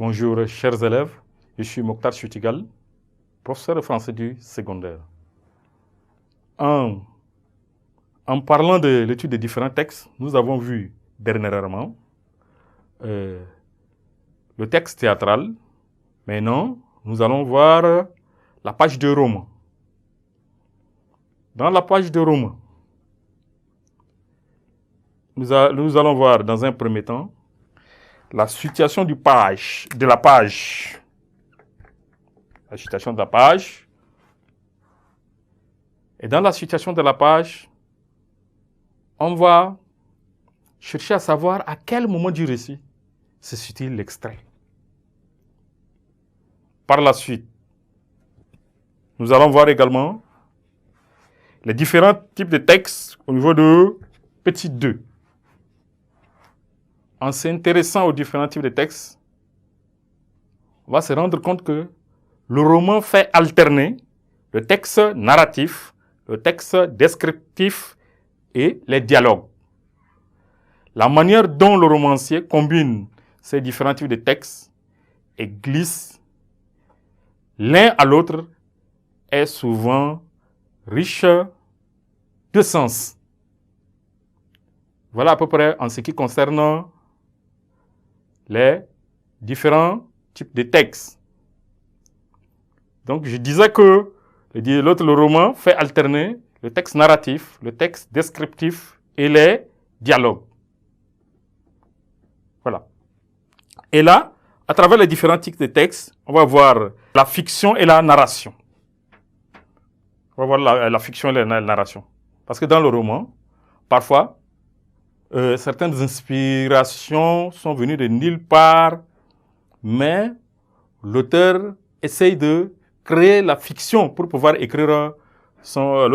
Bonjour chers élèves, je suis Mokhtar Chutigal, professeur de français du secondaire. En parlant de l'étude des différents textes, nous avons vu dernièrement le texte théâtral. Maintenant, nous allons voir la page de roman. Dans la page de roman, nous allons voir dans un premier temps la situation de la page. La situation de la page. Et dans la situation de la page, on va chercher à savoir à quel moment du récit se situe l'extrait. Par la suite, nous allons voir également les différents types de textes au niveau de petit 2. En s'intéressant aux différents types de textes, on va se rendre compte que le roman fait alterner le texte narratif, le texte descriptif et les dialogues. La manière dont le romancier combine ces différents types de textes et glisse l'un à l'autre est souvent riche de sens. Voilà à peu près en ce qui concerne les différents types de textes. Donc, je disais que le roman fait alterner le texte narratif, le texte descriptif et les dialogues. Voilà. Et là, à travers les différents types de textes, on va voir la fiction et la narration. On va voir la fiction et la narration. Parce que dans le roman, parfois, certaines inspirations sont venues de nulle part, mais l'auteur essaye de créer la fiction pour pouvoir écrire son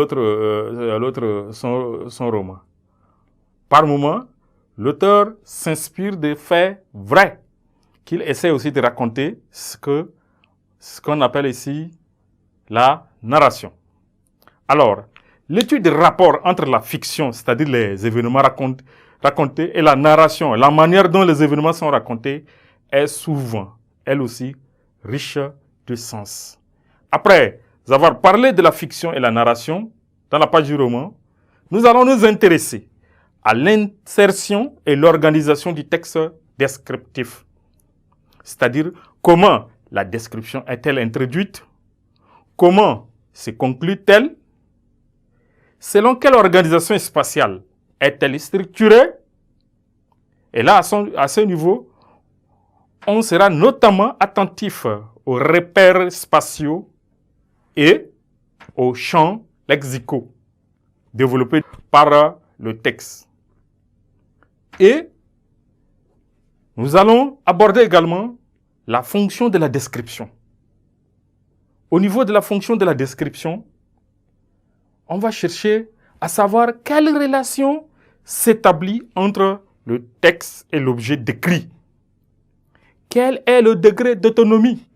roman. Par moment, l'auteur s'inspire de faits vrais qu'il essaie aussi de raconter, ce qu'on appelle ici la narration. Alors, l'étude des rapports entre la fiction, c'est-à-dire les événements racontés, et la narration, la manière dont les événements sont racontés, est souvent, elle aussi, riche de sens. Après avoir parlé de la fiction et la narration, dans la page du roman, nous allons nous intéresser à l'insertion et l'organisation du texte descriptif. C'est-à-dire comment la description est-elle introduite, comment se conclut-elle, selon quelle organisation spatiale est-elle structurée. Et là, à ce niveau, on sera notamment attentif aux repères spatiaux et aux champs lexicaux développés par le texte. Et nous allons aborder également la fonction de la description. Au niveau de la fonction de la description, on va chercher à savoir quelle relation s'établit entre le texte et l'objet décrit. Quel est le degré d'autonomie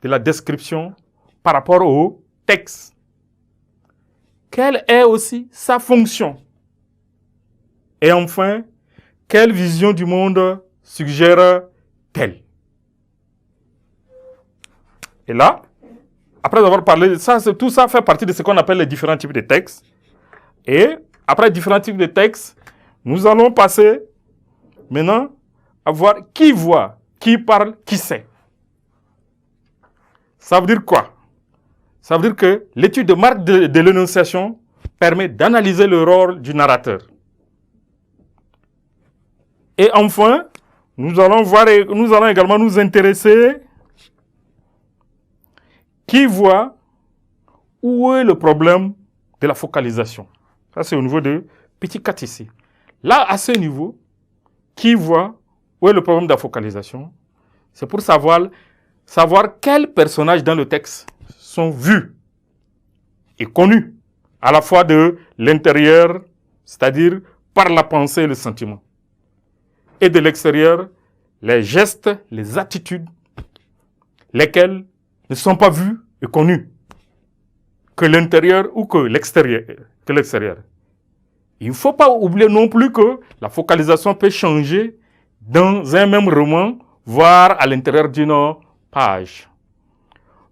de la description par rapport au texte? Quelle est aussi sa fonction? Et enfin, quelle vision du monde suggère-t-elle? Et là, après avoir parlé de ça, tout ça fait partie de ce qu'on appelle les différents types de textes. Et après différents types de textes, nous allons passer maintenant à voir qui voit, qui parle, qui sait. Ça veut dire quoi? Ça veut dire que l'étude de marque de l'énonciation permet d'analyser le rôle du narrateur. Et enfin, nous allons également nous intéresser qui voit où est le problème de la focalisation. Ça, c'est au niveau de petit 4 ici. Là, à ce niveau, qui voit où est le problème de la focalisation, c'est pour savoir quels personnages dans le texte sont vus et connus, à la fois de l'intérieur, c'est-à-dire par la pensée et le sentiment, et de l'extérieur, les gestes, les attitudes, lesquels ne sont pas vus et connus que l'intérieur ou que l'extérieur. Il ne faut pas oublier non plus que la focalisation peut changer dans un même roman voir à l'intérieur d'une page.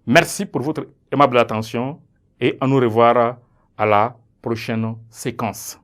Merci pour votre aimable attention et à nous revoir à la prochaine séquence.